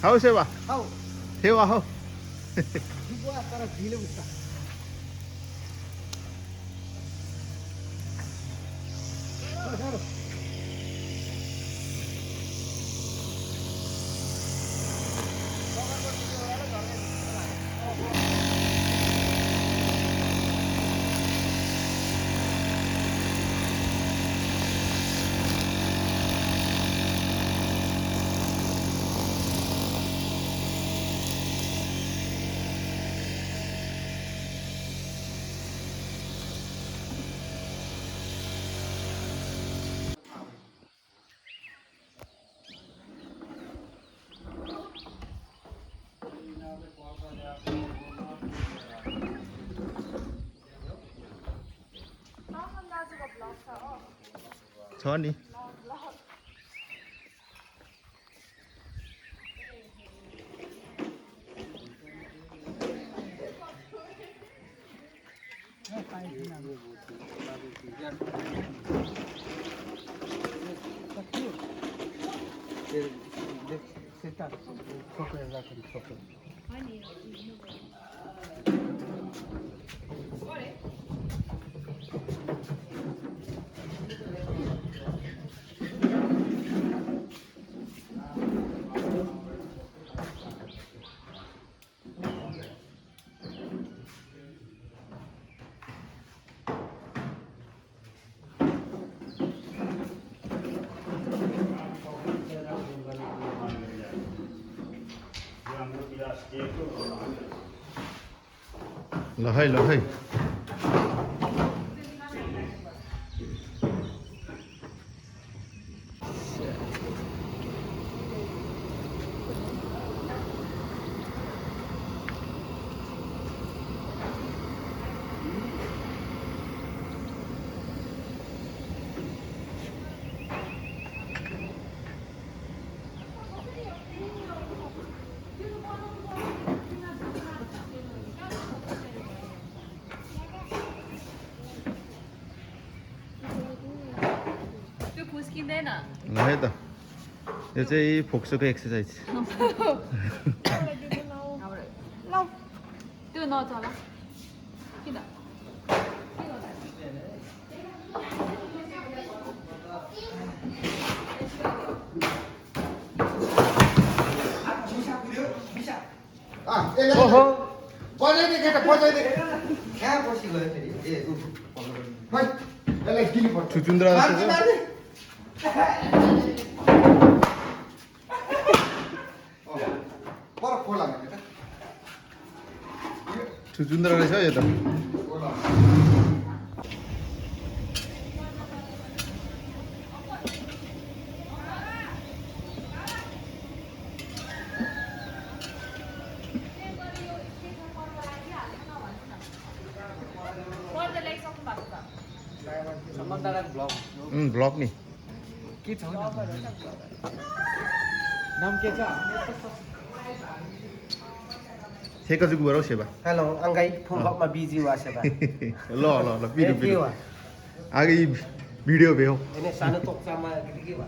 खाऊ सेवा खाऊ सेवा हो दुबा तर ढिलो हुन्छ छ नि ल है ल है ल है त यो चाहिँ फोक्सोको एक्सर्साइज त्यो नचला किन ओहो बजाइदे केटा बजाइदे कहाँ बसी गयो फेरि ए उ खै यसलाई किन पर्छ छुचुन्द्रा जस्तो छ पर खोला केटा छुचुन्द्रा रहेछ यो त ब्लग नि के छ नाम के छ ठेका जुगु बरौ सेवा हेलो अंगाई फुलमा बिजी वा सेवा ल ल ल भिडियो आगे भिडियो भेऊ हैन सानो तोक्सामा के वा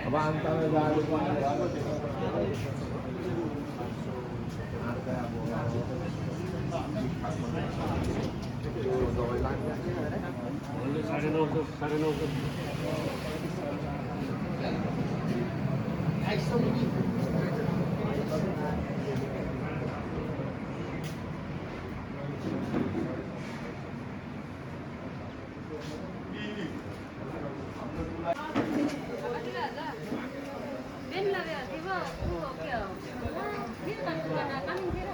अब antara dalu Bên là việc thì vợ, kiểu, biết là con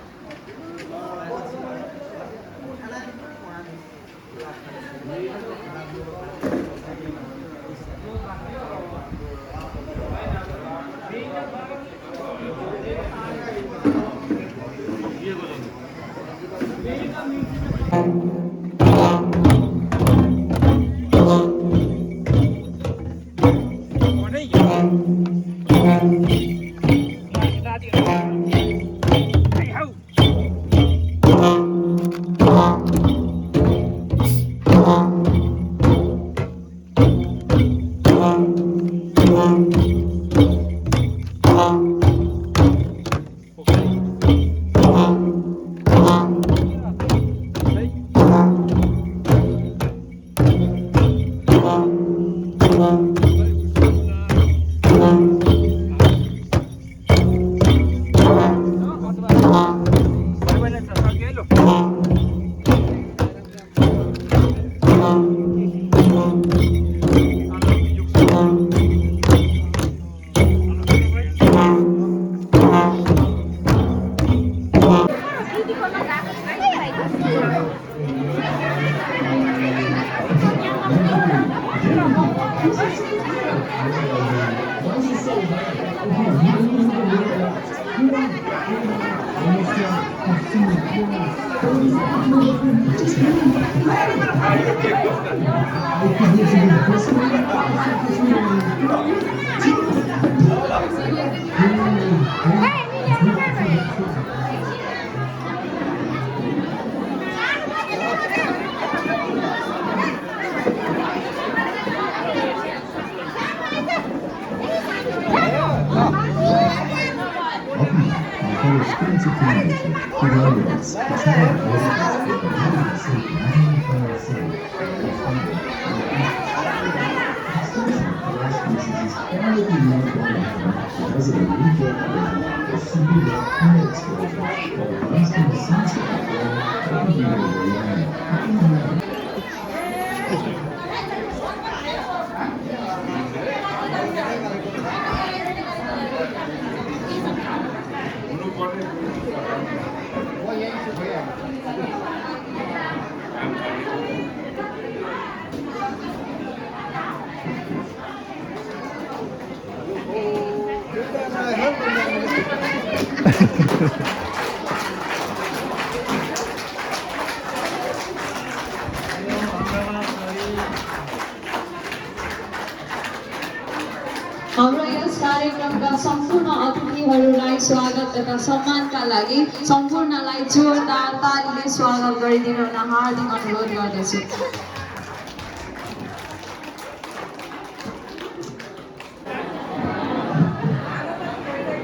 हाम्रो यस कार्यक्रमका सम्पूर्ण अतिथिहरूलाई स्वागत तथा सम्मानका लागि सम्पूर्णलाई जोरदार तालीले स्वागत गरिदिन हार्दिक अनुरोध गर्दछु।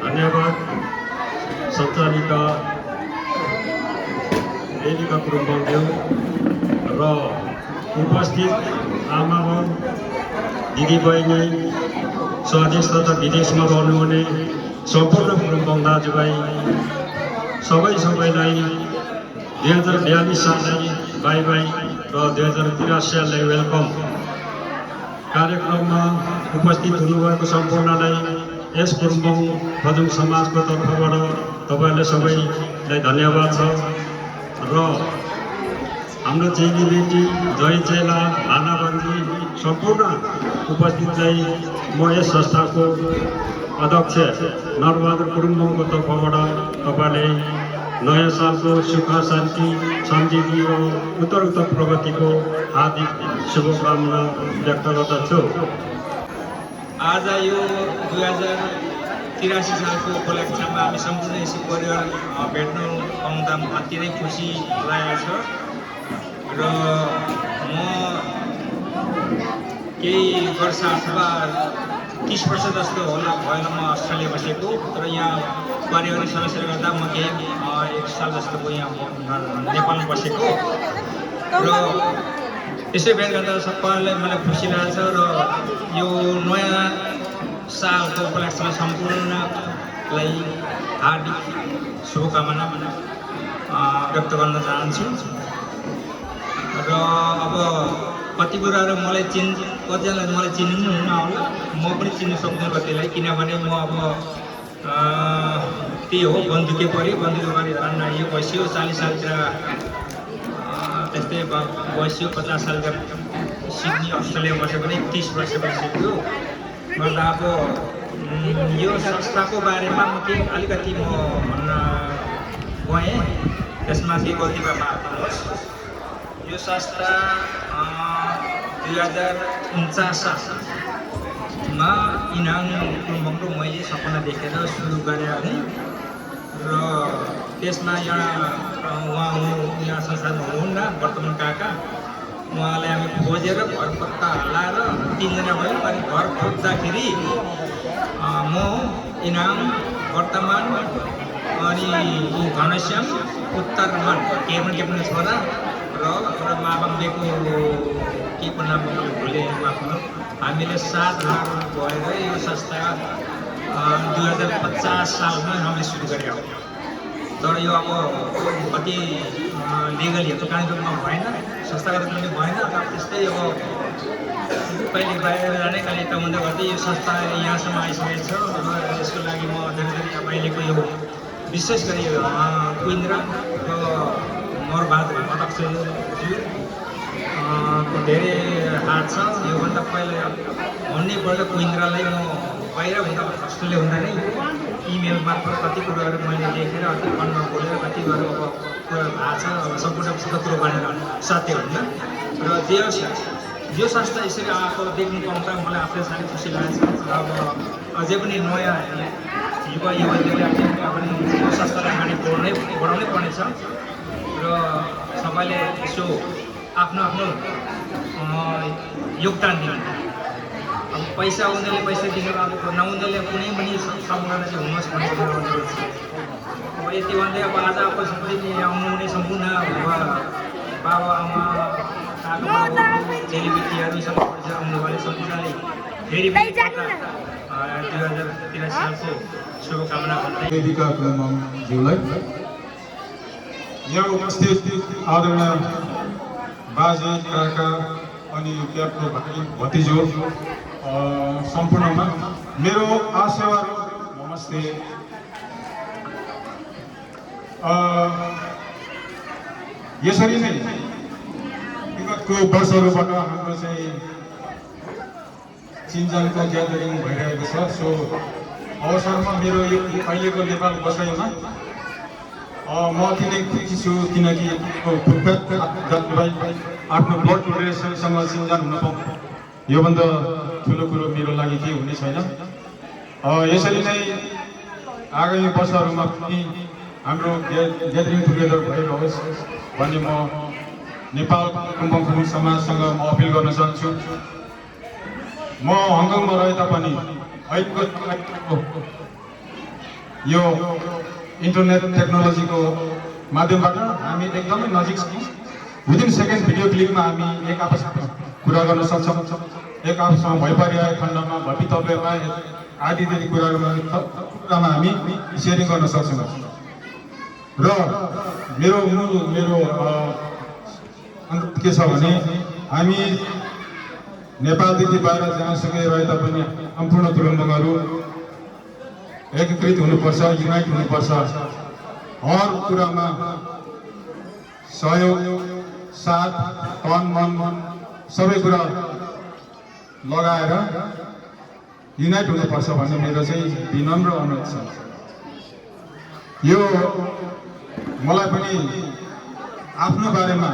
धन्यवाद सञ्चालिका रेणुका कुरुम्बज्यू र उपस्थित आमाबाउ दिदीबहिनी स्वदेश तथा विदेशमा रहनुहुने सम्पूर्ण कुरुम्बङ दाजुभाइ सबैलाई 2042 साललाई बाई बाई र 2083 साललाई वेलकम। कार्यक्रममा उपस्थित हुनुभएको सम्पूर्णलाई यस कुरुम्बङ भजुङ समाजको तर्फबाट तपाईँहरूले सबैलाई धन्यवाद छ र हाम्रो चेलीबेटी जय चेला भानाबन्दी सम्पूर्ण उपस्थितलाई म यस संस्थाको अध्यक्ष नरबहादुर कुरुम्बङको तर्फबाट तपाईँले नयाँ सालको सुख शान्ति समृद्धि र उत्तरोत्तर प्रगतिको हार्दिक शुभकामना व्यक्त गर्दछु। आज यो 2083 सालको उपलक्ष्यमा हामी सम्पूर्ण यसो परिवार भेट्न पाउँदा अति नै खुसी लागेको छ र म केही वर्ष अथवा 30 वर्ष जस्तो होला भएन म अस्ट्रेलिया बसेको, तर यहाँ पारिवारिक समस्याले गर्दा म केही 1 साल जस्तो यहाँ नेपालमा बसेको र यसै भेट गर्दा सबैलाई मलाई खुसी लाग्छ र यो नयाँ सालको उपलक्ष्यमा सम्पूर्णलाई हार्दिक शुभकामना व्यक्त गर्न चाहन्छु र अब कति कुराहरू मलाई कतिजनाले मलाई चिन्नु हुन होला, म पनि चिन्नु सक्दिनँ कतिलाई, किनभने म अब त्यही हो बन्दुके पऱ्यो, बन्दुके पऱ्यो धन्न यो बस्यो 40 सालतिर त्यस्तै बस्यो 50 सालका सिडनी अस्ट्रेलिया बसे पनि 30 वर्ष बसिसक्यो गर्दा अब यो संस्थाको बारेमा म के अलिकति म भन्न गएँ त्यसमा के कतिपय मार्नुहोस् यो संस्था 2049 सालमा इनाम कुम्भको मैले सपना देखेर सुरु गरेँ है र त्यसमा उहाँ संस्थामा हुनुहुन्न वर्तमान काका उहाँलाई हामी खोजेर घर पत्ता हल्लाएर 3 जना भयौँ अनि घर खोज्दाखेरि म इनाम वर्तमान अनि घनश्याम उत्तरमान के पनि छोरा र एउटा माबाङ्गेको के को नाम भुले आफ्नो हामीले 7 जना भएर यो संस्था 2050 सालमा हामीले सुरु गरेका हौँ तर यो अब कति लिगली त कानुनमा भएन संस्थागत पनि भएन अब त्यस्तै अब कहिले बाहिर जाने कहिले यता हुँदै गर्दै यो संस्था यहाँसम्म आइसकेको छ र यसको लागि म धेरै तपाईँलेको यो विशेष गरी कुइन्द्रा र मोरबहादुर अध्यक्षज्यू धेरै हात छ योभन्दा पहिला भन्नैपल्ट कुइन्द्रालाई म बाहिर हुँदा अस्ट्रेलिया हुँदा नै इमेल मार्फत कति कुराहरू मैले लेखेर कति फोनमा बोलेर कति गरेर अब कुरा थाहा छ अब सम्पूर्ण कुरो गरेर सत्य हुन्न र यो संस्था यसरी आएको देख्नु पाउँदा मलाई आफूलाई साह्रै खुसी लागेको छ अब अझै पनि नयाँ युवा युवतीले पनि यो संस्थालाई अगाडि बढाउनै पर्नेछ र सबैले यसो आफ्नो योगदान दिनु अब पैसा आउँदैले पैसा दिनु अब नहुँदैले कुनै पनि समुदाय चाहिँ हुनुहोस् भन्ने अनुरोध गर्छु अब यति भन्दै अब आज सबैले आउनुहुने सम्पूर्ण बाबा आमा काका चेलीबेटीहरू सबै आउनुभयो सबैजनाले फेरि 2083 सालको शुभकामना भन्दै वेदिका कुलमज्यूलाई यहाँ उपस्थित आदरणीय बाजे काका अनि क्याबको भाइ भतिजो सम्पूर्णमा मेरो आशीर्वाद नमस्ते यसरी नै विगतको वर्षहरूबाट हाम्रो चाहिँ चिन्जानको ग्यादरिङ भइरहेको छ सो अवसरमा मेरो यो अहिलेको नेपाल बसाइमा म अति नै खुसी छु किनकि आफ्नो ब्लड रिलेसनसँग चिन्जान हुन पाउनु योभन्दा ठुलो कुरो मेरो लागि केही हुने छैन यसरी नै आगामी वर्षहरूमा पनि हाम्रो ग्यादरिङ टुगेदर भइरहोस् भन्ने म नेपाल कुम्भङ समाजसँग म अपिल गर्न चाहन्छु म हङकङमा रहे तापनि अहिलेको यो इन्टरनेट टेक्नोलोजीको माध्यमबाट हामी एकदमै नजिक छौँ विदिन सेकेन्ड भिडियो क्लिपमा हामी एक आपसमा कुरा गर्न सक्छौँ एक आपसमा भइपरिरहेको खण्डमा भवितव्यमा आदि कुरामा हामी सेयरिङ गर्न सक्छौँ र मेरो के छ भने हामी नेपालदेखि बाहिर जहाँसुकै रहे तापनि सम्पूर्ण कुलम्बङहरू एकीकृत हुनुपर्छ युनाइट हुनुपर्छ हर कुरामा सहयोग साथ तन मन सबै कुरा लगाएर युनाइट हुनुपर्छ भन्ने मेरो चाहिँ विनम्र अनुरोध छ यो मलाई पनि आफ्नो बारेमा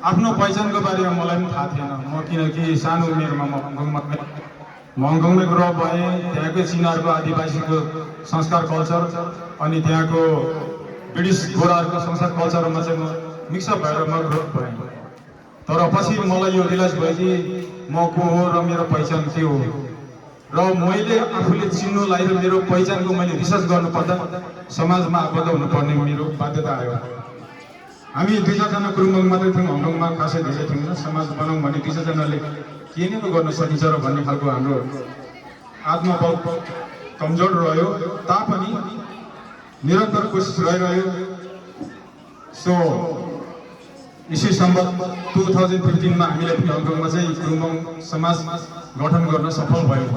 आफ्नो पहिचानको बारेमा मलाई पनि थाहा थिएन म किनकि सानो उमेरमा म हङकङमै ग्रो भएँ त्यहाँकै चिनारको आदिवासीको संस्कार कल्चर अनि त्यहाँको ब्रिटिस गोराहरूको संस्कार कल्चरमा चाहिँ म मिक्सअप भएर म ग्रो भएँ तर पछि मलाई यो रियलाइज भयो कि म को हो र मेरो पहिचान के हो र मैले आफूले चिन्नुलाई र मेरो पहिचानको मैले रिसर्च गर्नुपर्दा समाजमा आबद्ध हुनुपर्ने मेरो बाध्यता आयो हामी 2-4 जना कुरुम्बङ मात्रै थियौँ हङकङमा खासै धेरै थियौँ समाज बनाऊँ भने 2-4 जनाले के नै गर्न सकिन्छ र भन्ने खालको हाम्रो आत्मबल कमजोर रह्यो तापनि निरन्तर कोसिस रहिरह्यो सो इसी सम्बन्ध 2015 मा हामीले पनि हङकङमा चाहिँ कुरुम्बङ समाज गठन गर्न सफल भयो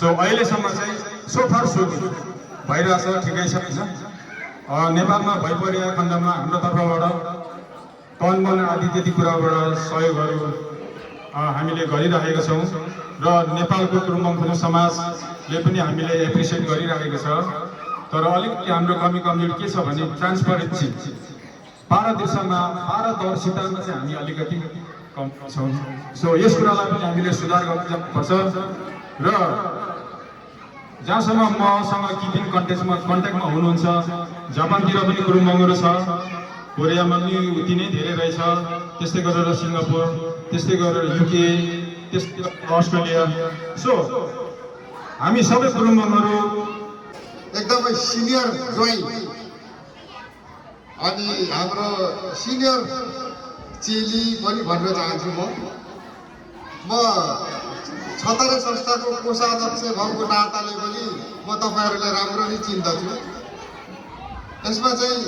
सो अहिलेसम्म चाहिँ सो फार सो गुड भइरहेछ ठिकै छ हैन नेपालमा भइपरेका खण्डमा हाम्रो तर्फबाट तन मन आदि त्यति कुराबाट सहयोगहरू हामीले गरिरहेका छौँ र नेपालको गुरुङ फिल्म समाजले पनि हामीले एप्रिसिएट गरिरहेको छ। तर अलिकति हाम्रो कमी के छ भने ट्रान्सपरेन्सी, पारदर्शितामा चाहिँ हामी अलिकति कम छौँ। सो यस कुरालाई पनि हामीले सुधार गर्नुपर्छ र जहाँसम्म मसँग किपिङ कन्ट्याक्टमा हुनुहुन्छ, जापानतिर पनि गुरुङहरू छ, कोरियामा पनि उति नै धेरै रहेछ, त्यस्तै गरेर सिङ्गापुर, त्यस्तै गरेर युके, त्यस्तै अस्ट्रेलिया। सो हामी सबै गुरुङहरू एकदमै सिनियर ज्वाइँ अनि हाम्रो सिनियर चेली पनि भन्न चाहन्छु। म छतरे संस्थाको कोषाध्यक्ष भएको नाताले पनि म तपाईँहरूलाई राम्ररी चिन्दछु। यसमा चाहिँ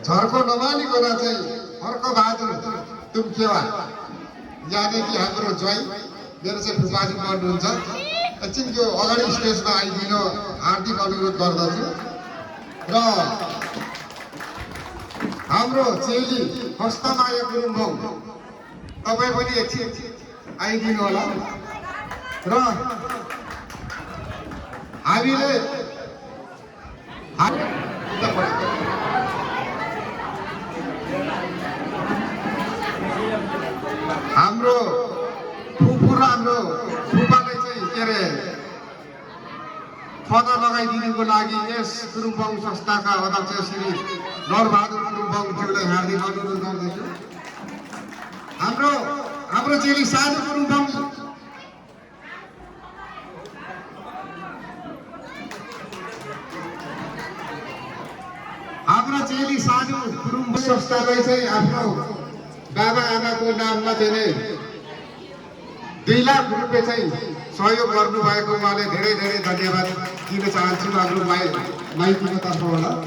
झर्को नमानिकन चाहिँ हर्कबहादुर तुम्खेवा यानि कि हाम्रो ज्वाइँ मेरो चाहिँ फुपाजी पर्नुहुन्छ, एकछिन त्यो अगाडि स्टेजमा आइदिन हार्दिक अनुरोध गर्दछु। र हाम्रो चेली हस्तमाया गुरुङ तपाईँ पनि एकछिन आइदिनु होला। र हामीले हाम्रो फुपू र हाम्रो फुपालाई चाहिँ के अरे पदा लगाइदिनुको लागि यस गुरुङ संस्थाका अध्यक्ष श्री नरबहादुर गुरुङज्यूलाई हार्दिक अनुरोध गर्दछु। हाम्रो चेली साधु गुरुङ संस्थालाई चाहिँ आफ्नो बाबा आमाको नाममा चाहिँ 2 लाख रुपियाँ चाहिँ सहयोग गर्नुभएको उहाँले धेरै धेरै धन्यवाद दिन चाहन्छु हाम्रो माइतीको तर्फबाट।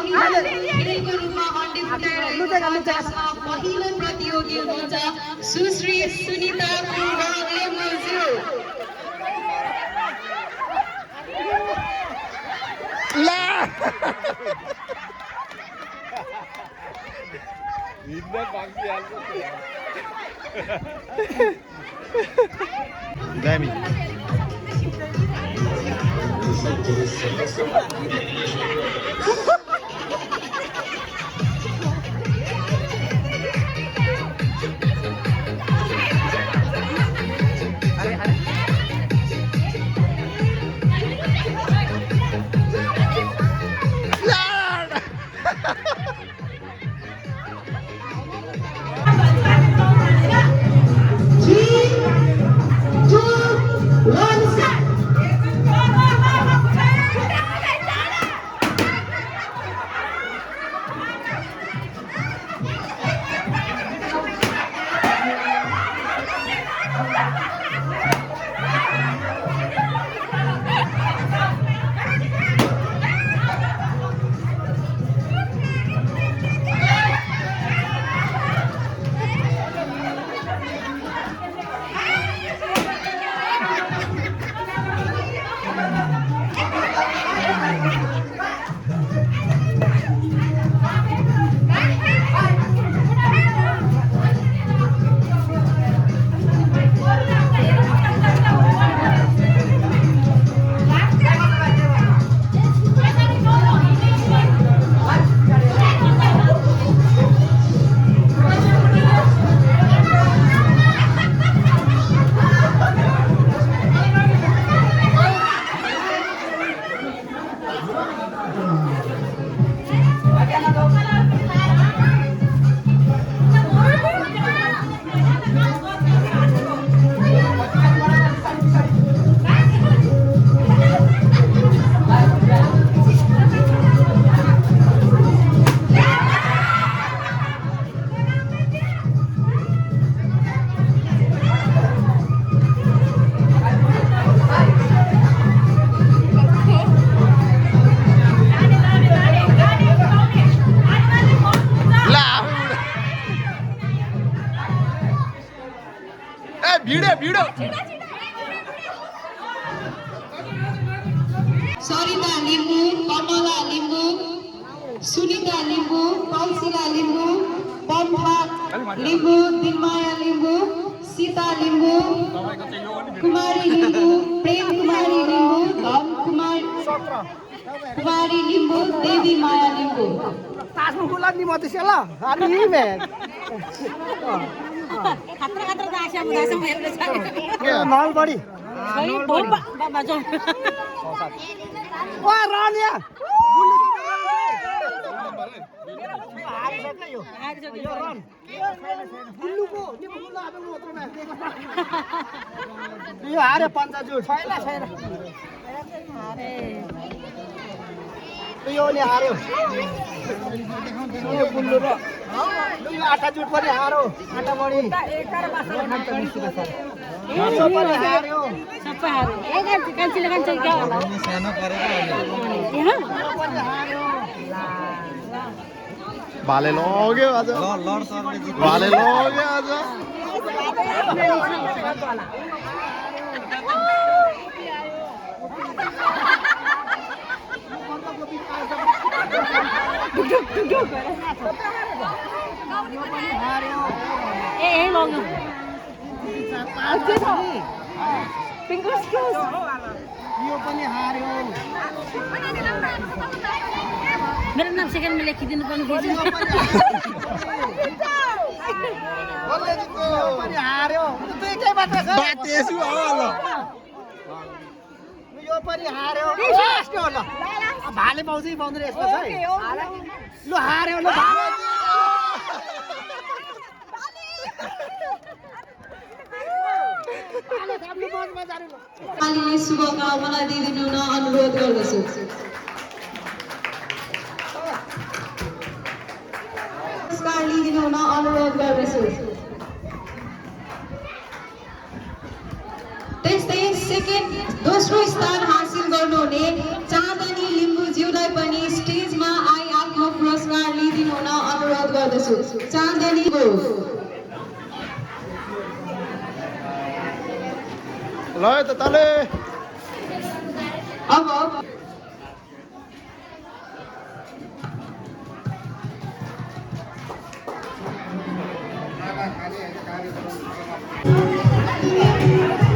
खेलको रूपमा हड्डी फुटाएर जसमा पहिलो प्रतियोगी हुनुहुन्छ सुश्री सुनिता लिम्बुज्यू। दामी सरिता लिम्बू, कमला लिम्बू, सुनिता लिम्बू, कौशिला लिम्बू, पम्फा लिम्बू, दिलमाया लिम्बू, सीता लिम्बू, कुमारी लिम्बू, प्रेम कुमारी लिम्बू, धन कुमारी लिम्बू, देवी माया लिम्बू। यो हारे पञ्चाजुट छैन यो नि हार्यो यो गुल्लु र यो आटा जुट पनि हारो आटा बढी पनि हार्यो सबै हार्यो एक कान्छीले कान्छी के होला सानो गरेको यहाँ भाले लग्यो आज लड सरले जित्यो भाले लग्यो आज ए लग्यो फिंगर्स क्रॉस यो पनि हार्यो मेरो नाम सेकेन्ड में लेखिदिनु पर्ने थियो यो पनि हार्यो दुईटै मात्र छ बाटेसु होला यो पनि हार्यो लास्ट हो ल भाले पाउँछ पाउँदैन यसमा चाहिँ ल हार्यो ल पालीले शुभकामना दिइदिनु न अनुरोध गर्दछु। पुरस्कार लिइदिनु न अनुरोध गर्दछु। त्यस्तै दोस्रो स्थान हासिल गर्नुहुने चाँदनी लिम्बुज्यूलाई पनि स्टेजमा आइआफ्नो अनुरोध गर्दछु। चाँदनीको ल त तले अब Thank you.